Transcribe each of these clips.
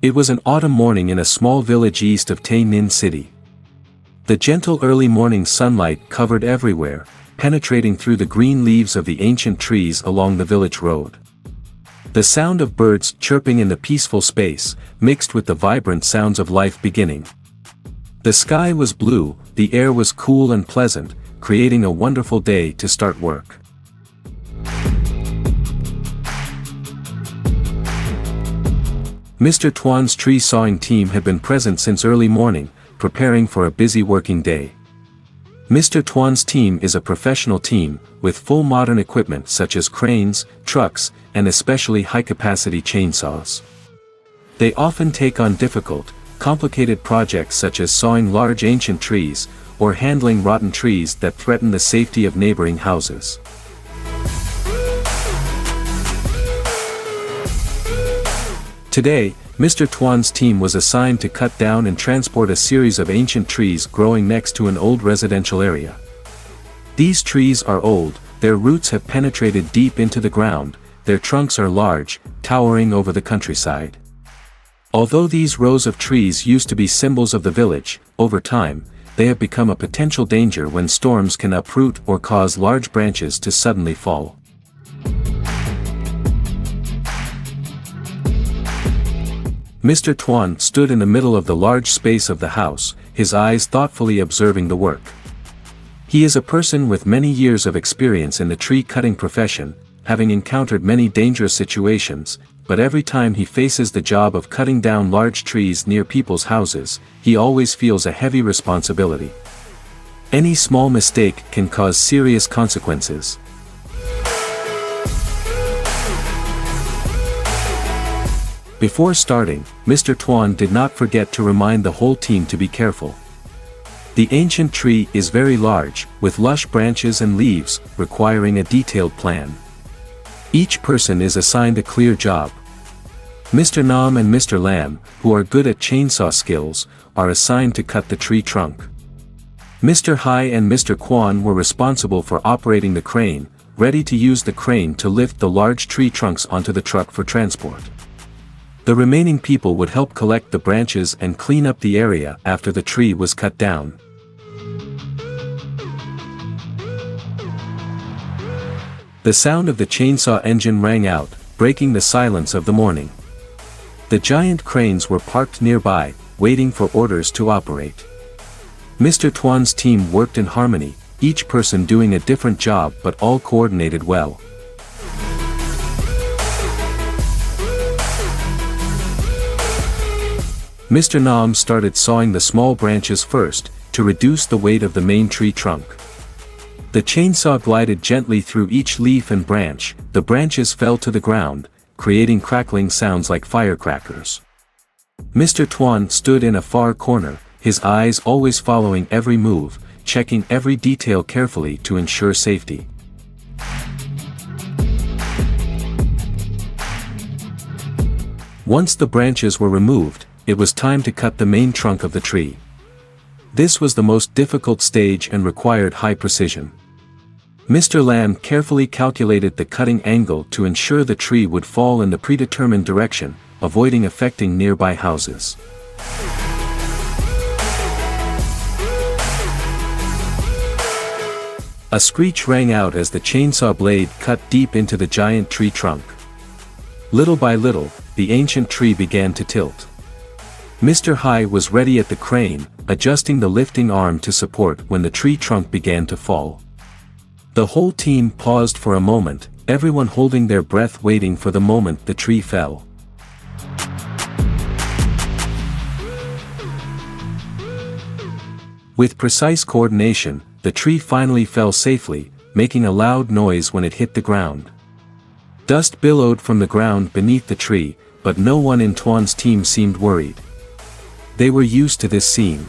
It was an autumn morning in a small village east of Tay Ninh City. The gentle early morning sunlight covered everywhere, penetrating through the green leaves of the ancient trees along the village road. The sound of birds chirping in the peaceful space, mixed with the vibrant sounds of life beginning. The sky was blue, the air was cool and pleasant, creating a wonderful day to start work. Mr. Tuan's tree sawing team had been present since early morning, preparing for a busy working day. Mr. Tuan's team is a professional team, with full modern equipment such as cranes, trucks, and especially high-capacity chainsaws. They often take on difficult, complicated projects such as sawing large ancient trees, or handling rotten trees that threaten the safety of neighboring houses. Today, Mr. Tuan's team was assigned to cut down and transport a series of ancient trees growing next to an old residential area. These trees are old, their roots have penetrated deep into the ground, their trunks are large, towering over the countryside. Although these rows of trees used to be symbols of the village, over time, they have become a potential danger when storms can uproot or cause large branches to suddenly fall. Mr. Tuan stood in the middle of the large space of the house, his eyes thoughtfully observing the work. He is a person with many years of experience in the tree-cutting profession, having encountered many dangerous situations, but every time he faces the job of cutting down large trees near people's houses, he always feels a heavy responsibility. Any small mistake can cause serious consequences. Before starting, Mr. Tuan did not forget to remind the whole team to be careful. The ancient tree is very large, with lush branches and leaves, requiring a detailed plan. Each person is assigned a clear job. Mr. Nam and Mr. Lam, who are good at chainsaw skills, are assigned to cut the tree trunk. Mr. Hai and Mr. Quan were responsible for operating the crane, ready to use the crane to lift the large tree trunks onto the truck for transport. The remaining people would help collect the branches and clean up the area after the tree was cut down. The sound of the chainsaw engine rang out, breaking the silence of the morning. The giant cranes were parked nearby, waiting for orders to operate. Mr. Tuan's team worked in harmony, each person doing a different job but all coordinated well. Mr. Nam started sawing the small branches first, to reduce the weight of the main tree trunk. The chainsaw glided gently through each leaf and branch, the branches fell to the ground, creating crackling sounds like firecrackers. Mr. Tuan stood in a far corner, his eyes always following every move, checking every detail carefully to ensure safety. Once the branches were removed, it was time to cut the main trunk of the tree. This was the most difficult stage and required high precision. Mr. Lam carefully calculated the cutting angle to ensure the tree would fall in the predetermined direction, avoiding affecting nearby houses. A screech rang out as the chainsaw blade cut deep into the giant tree trunk. Little by little, the ancient tree began to tilt. Mr. Hai was ready at the crane, adjusting the lifting arm to support when the tree trunk began to fall. The whole team paused for a moment, everyone holding their breath waiting for the moment the tree fell. With precise coordination, the tree finally fell safely, making a loud noise when it hit the ground. Dust billowed from the ground beneath the tree, but no one in Tuan's team seemed worried. They were used to this scene.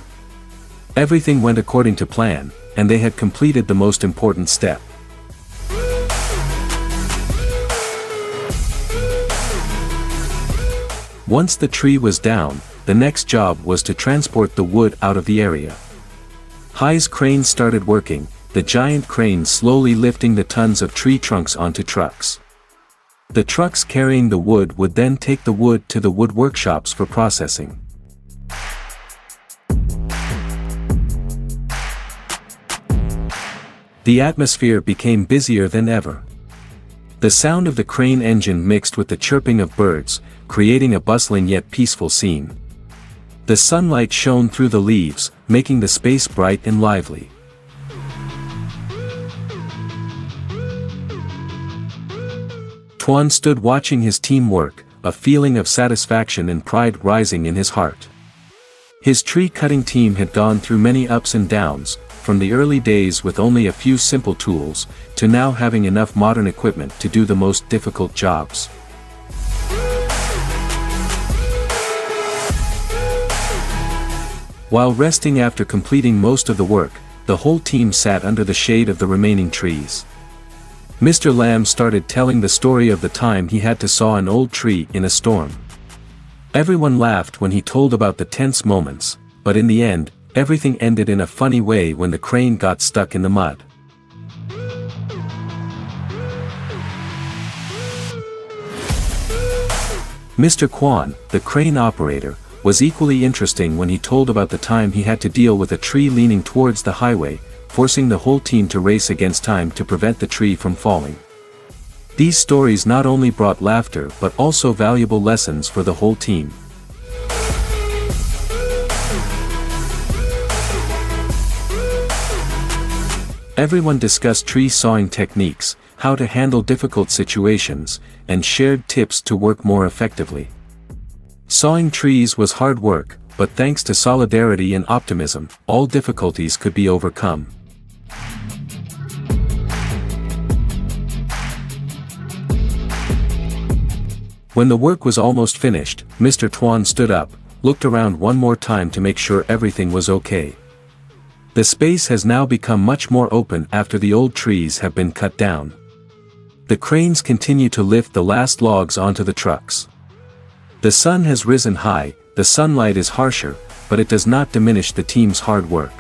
Everything went according to plan, and they had completed the most important step. Once the tree was down, the next job was to transport the wood out of the area. Hai's crane started working, the giant crane slowly lifting the tons of tree trunks onto trucks. The trucks carrying the wood would then take the wood to the wood workshops for processing. The atmosphere became busier than ever. The sound of the crane engine mixed with the chirping of birds, creating a bustling yet peaceful scene. The sunlight shone through the leaves, making the space bright and lively. Tuan stood watching his team work, a feeling of satisfaction and pride rising in his heart. His tree-cutting team had gone through many ups and downs, from the early days with only a few simple tools, to now having enough modern equipment to do the most difficult jobs. While resting after completing most of the work, the whole team sat under the shade of the remaining trees. Mr. Lamb started telling the story of the time he had to saw an old tree in a storm. Everyone laughed when he told about the tense moments, but in the end, everything ended in a funny way when the crane got stuck in the mud. Mr. Kwan, the crane operator, was equally interesting when he told about the time he had to deal with a tree leaning towards the highway, forcing the whole team to race against time to prevent the tree from falling. These stories not only brought laughter but also valuable lessons for the whole team. Everyone discussed tree sawing techniques, how to handle difficult situations, and shared tips to work more effectively. Sawing trees was hard work, but thanks to solidarity and optimism, all difficulties could be overcome. When the work was almost finished, Mr. Tuan stood up, looked around one more time to make sure everything was okay. The space has now become much more open after the old trees have been cut down. The cranes continue to lift the last logs onto the trucks. The sun has risen high, the sunlight is harsher, but it does not diminish the team's hard work.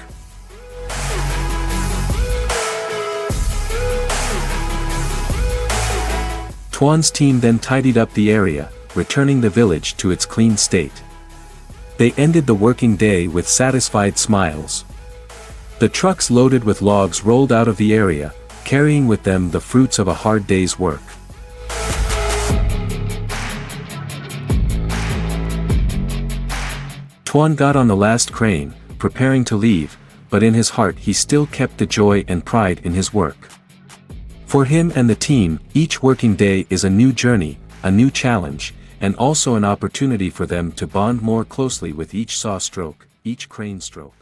Tuan's team then tidied up the area, returning the village to its clean state. They ended the working day with satisfied smiles. The trucks loaded with logs rolled out of the area, carrying with them the fruits of a hard day's work. Tuan got on the last crane, preparing to leave, but in his heart he still kept the joy and pride in his work. For him and the team, each working day is a new journey, a new challenge, and also an opportunity for them to bond more closely with each saw stroke, each crane stroke.